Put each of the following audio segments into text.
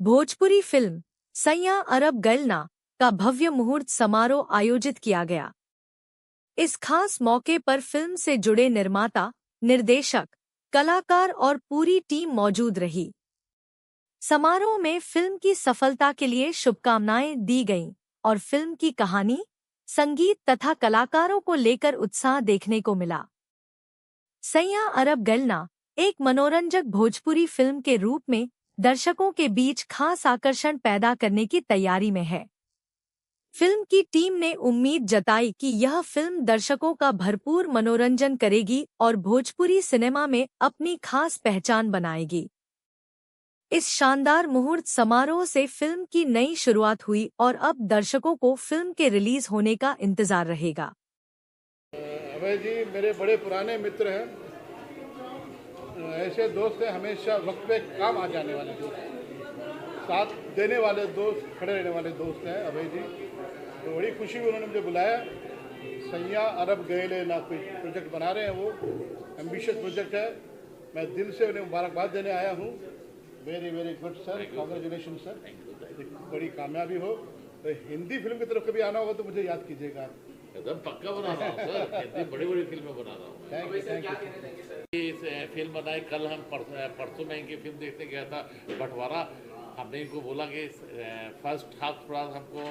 Bhojpuri film सैयां अरब गइलना का भव्य मुहूर्त समारोह आयोजित किया गया। इस खास मौके पर फिल्म से जुड़े निर्माता, निर्देशक, कलाकार और पूरी टीम मौजूद रही। समारोह में फिल्म की सफलता के लिए शुभकामनाएं दी गईं और फिल्म की कहानी, संगीत तथा कलाकारों को लेकर उत्साह देखने को मिला। सैयां अरब गइलना एक मनोरंजक भोजपुरी फिल्म के रूप में दर्शकों के बीच खास आकर्षण पैदा करने की तैयारी में है। फिल्म की टीम ने उम्मीद जताई कि यह फिल्म दर्शकों का भरपूर मनोरंजन करेगी और भोजपुरी सिनेमा में अपनी खास पहचान बनाएगी। इस शानदार मुहूर्त समारोह से फिल्म की नई शुरुआत हुई और अब दर्शकों को फिल्म के रिलीज होने का इंतजार रहेगा। अभय जी मेरे बड़े पुराने मित्र हैं, ऐसे दोस्त हैं हमेशा वक्त पे काम आ जाने वाले दोस्त, साथ देने वाले दोस्त, खड़े रहने वाले दोस्त हैं अभय जी। तो बड़ी खुशी हुई उन्होंने मुझे बुलाया। सैयां अरब गइले ना कोई प्रोजेक्ट बना रहे हैं, वो एम्बिशियस प्रोजेक्ट है। मैं दिल से उन्हें मुबारकबाद देने आया हूँ। Very very good sir, congratulation sir, बड़ी कामयाबी हो। तो हिंदी फिल्म की तरफ कभी आना होगा तो मुझे याद कीजिएगा। एकदम पक्का बना रहा हूँ सर, इतनी बड़ी बड़ी फिल्में बना रहा हूँ। Thank you. इस फिल्म बनाई, कल हम परसों में इनकी फिल्म देखने गया था बंटवारा। हमने इनको बोला कि फर्स्ट हाफ थोड़ा हमको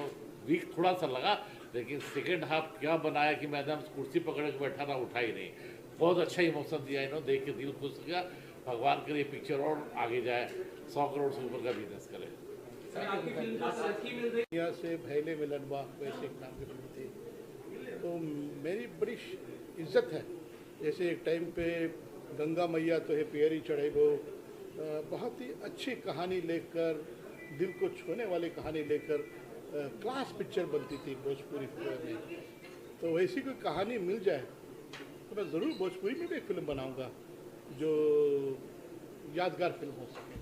वीक थोड़ा सा लगा, लेकिन सेकेंड हाफ क्या बनाया कि मैं एकदम कुर्सी पकड़ के बैठा रहा, उठा ही नहीं। बहुत अच्छा इमोशन दिया इन्होंने, देख के दिल खुश गया। भगवान के लिए पिक्चर और आगे जाए, 100 करोड़ से ऊपर का बिजनेस करे। यहाँ से भैले मिलनवा वैसे एक नाम की फिल्म थी, तो मेरी बड़ी इज्जत है। जैसे एक टाइम पे गंगा मैया तो है पियरी चढ़ेगो, बहुत ही अच्छी कहानी लेकर, दिल को छूने वाली कहानी लेकर क्लास पिक्चर बनती थी भोजपुरी फिल्म में। तो वैसी कोई कहानी मिल जाए तो मैं ज़रूर भोजपुरी में भी एक फिल्म बनाऊंगा जो यादगार फिल्म हो सके।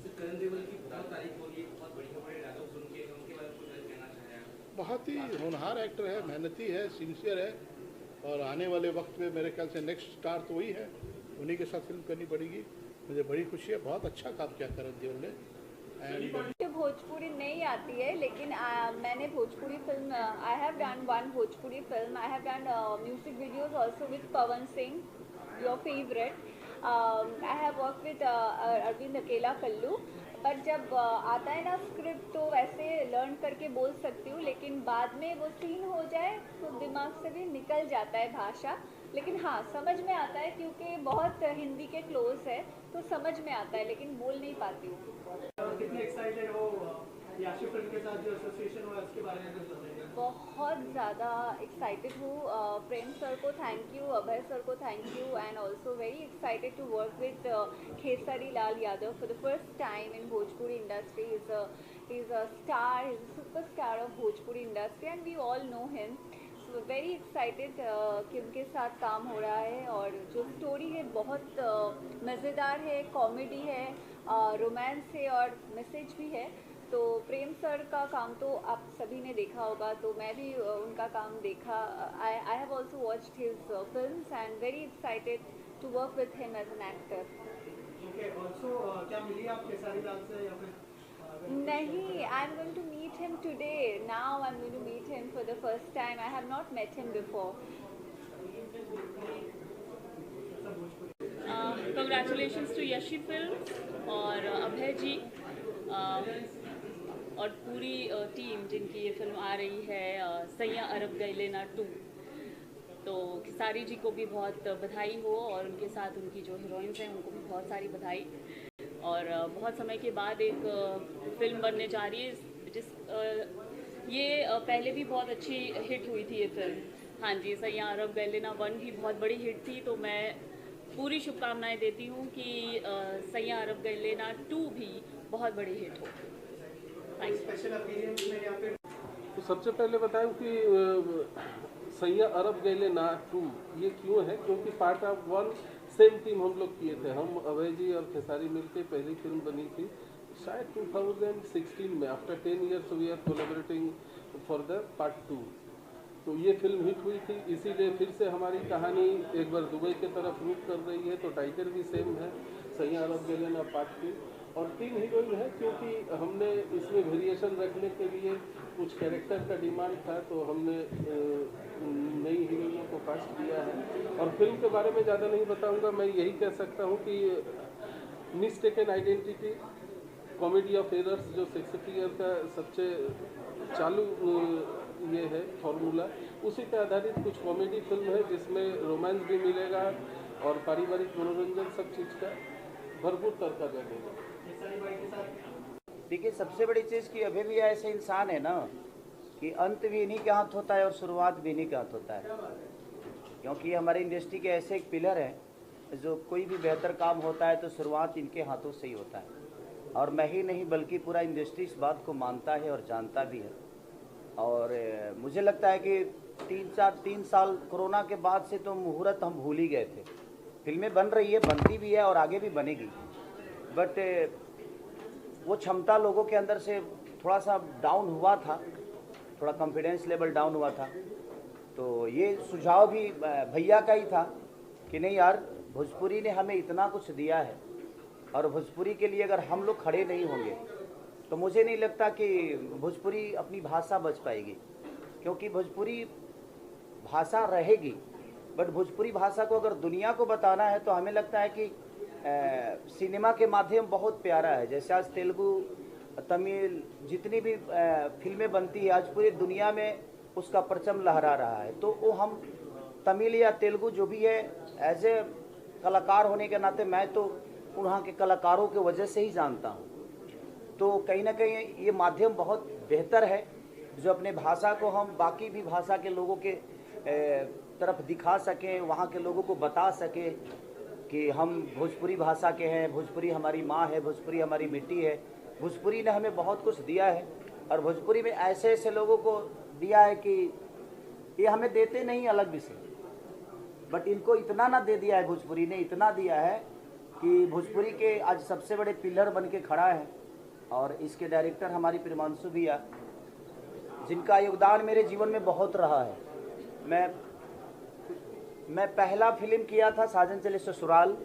बहुत ही होनहार एक्टर है, मेहनती है, सिंसियर है, और आने वाले वक्त में मेरे ख्याल से नेक्स्ट स्टार तो वही है, उन्हीं के साथ फिल्म करनी पड़ेगी। मुझे बड़ी खुशी है, बहुत अच्छा काम किया करण देओल ने। मुझे भोजपुरी नहीं आती है, लेकिन मैंने Bhojpuri film, I have done one Bhojpuri film, I have done music videos also with Pawan Singh, your favourite. I have work with Arvind Akela Kallu. But जब आता है ना स्क्रिप्ट तो वैसे लर्न करके बोल सकती हूँ, लेकिन बाद में वो सीन हो जाए तो दिमाग से भी निकल जाता है भाषा। लेकिन हाँ, समझ में आता है क्योंकि बहुत हिंदी के क्लोज है तो समझ में आता है, लेकिन बोल नहीं पाती हूँ। कितने एक्साइटेड हो याशी फिल्म के साथ जो एसोसिएशन हुआ उसके बारे में कुछ बताइए। बहुत ज़्यादा एक्साइटेड हूँ। प्रेम सर को थैंक यू, अभय सर को thank you, and also very excited to work with Khesari Lal Yadav for the first time in Bhojpuri industry. Is a star, is a super star of Bhojpuri industry and we all know him. So very excited कि उनके साथ काम हो रहा है। और जो story है बहुत मज़ेदार है, कॉमेडी है, रोमांस है और मैसेज भी है। तो प्रेम सर का काम तो आप सभी ने देखा होगा, तो मैं भी उनका काम देखा। I have also watched his films and very excited to work with him as an actor. Okay, also क्या मिली आप खेसारी लाल से या फिर नहीं, I am going to meet him today. Now I am going to meet him for the first time. I have not met him before. Congratulations to Yashi film और अभय जी और पूरी टीम जिनकी ये फिल्म आ रही है सैयां अरब गइले ना 2। तो खेसारी जी को भी बहुत बधाई हो और उनके साथ उनकी जो हीरोइंस हैं उनको भी बहुत सारी बधाई। और बहुत समय के बाद एक फिल्म बनने जा रही है ये पहले भी बहुत अच्छी हिट हुई थी ये फिल्म। हाँ जी, सैयां अरब गइले ना 1 भी बहुत बड़ी हिट थी। तो मैं पूरी शुभकामनाएं देती हूँ कि सैयां अरब गइले ना 2 भी बहुत बड़ी हिट हो। स्पेशल अपीयरेंस में या फिर तो सबसे पहले बताएं कि सैयां अरब गइले ना 2 ये क्यों है? क्योंकि पार्ट ऑफ 1 सेम टीम हम लोग किए थे। हम अभय जी और खेसारी मिलके पहली फिल्म बनी थी शायद 2016 में। After 10 years we are collaborating for the part 2। तो ये फिल्म हिट हुई थी, इसीलिए फिर से हमारी कहानी एक बार दुबई की तरफ रुख कर रही है। तो टाइटल भी सेम है, सैयां अरब गइले ना पार्ट 2। और 3 हीरोइन है, क्योंकि हमने इसमें वेरिएशन रखने के लिए कुछ कैरेक्टर का डिमांड था, तो हमने नई हीरोइनों को कास्ट किया है। और फिल्म के बारे में ज़्यादा नहीं बताऊंगा, मैं यही कह सकता हूँ कि mistaken identity, comedy of errors, जो शेक्सपियर का सबसे चालू ये है फॉर्मूला, उसी पे आधारित कुछ कॉमेडी फिल्म है जिसमें रोमांस भी मिलेगा और पारिवारिक मनोरंजन सब चीज़ का भरपूर तड़का लगेगा। देखिए, सबसे बड़ी चीज़ कि अभी भी ऐसे इंसान है ना कि अंत भी इन्हीं के हाथ होता है और शुरुआत भी इन्हीं के हाथ होता है, क्योंकि हमारी इंडस्ट्री के ऐसे एक पिलर हैं जो कोई भी बेहतर काम होता है तो शुरुआत इनके हाथों से ही होता है। और मैं ही नहीं बल्कि पूरा इंडस्ट्री इस बात को मानता है और जानता भी है। और मुझे लगता है कि 3 साल कोरोना के बाद से तो मुहूर्त हम भूल ही गए थे। फिल्में बन रही है, बनती भी है और आगे भी बनेगी, बट वो क्षमता लोगों के अंदर से थोड़ा सा डाउन हुआ था, थोड़ा कॉन्फिडेंस लेवल डाउन हुआ था। तो ये सुझाव भी भैया का ही था कि नहीं यार, भोजपुरी ने हमें इतना कुछ दिया है और भोजपुरी के लिए अगर हम लोग खड़े नहीं होंगे तो मुझे नहीं लगता कि भोजपुरी अपनी भाषा बच पाएगी, क्योंकि भोजपुरी भाषा रहेगी, बट भोजपुरी भाषा को अगर दुनिया को बताना है तो हमें लगता है कि सिनेमा के माध्यम बहुत प्यारा है। जैसे आज तेलुगु, तमिल, जितनी भी फिल्में बनती है आज पूरी दुनिया में उसका परचम लहरा रहा है। तो वो हम तमिल या तेलुगु जो भी है, एज ए कलाकार होने के नाते मैं तो वहाँ के कलाकारों के वजह से ही जानता हूँ। तो कहीं ना कहीं ये माध्यम बहुत बेहतर है जो अपने भाषा को हम बाकी भी भाषा के लोगों के तरफ दिखा सकें, वहाँ के लोगों को बता सकें कि हम भोजपुरी भाषा के हैं, भोजपुरी हमारी माँ है, भोजपुरी हमारी मिट्टी है, भोजपुरी ने हमें बहुत कुछ दिया है। और भोजपुरी में ऐसे ऐसे लोगों को दिया है कि ये हमें देते नहीं अलग विषय, बट इनको इतना ना दे दिया है, भोजपुरी ने इतना दिया है कि भोजपुरी के आज सबसे बड़े पिलर बन के खड़ा है। और इसके डायरेक्टर हमारी प्रियमांशु भैया, जिनका योगदान मेरे जीवन में बहुत रहा है। मैं पहला फिल्म किया था साजन चले ससुराल,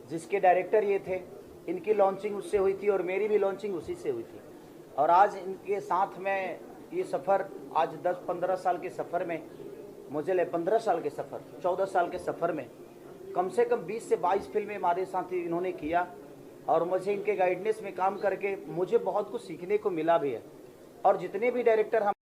जिसके डायरेक्टर ये थे। इनकी लॉन्चिंग उससे हुई थी और मेरी भी लॉन्चिंग उसी से हुई थी। और आज इनके साथ में ये सफ़र, आज 10-15 साल के सफ़र में, मुझे 15 साल के सफ़र, 14 साल के सफ़र में कम से कम 20 से 22 फिल्में हमारे साथ इन्होंने किया। और मुझे इनके गाइडेंस में काम करके मुझे बहुत कुछ सीखने को मिला भी है। और जितने भी डायरेक्टर हम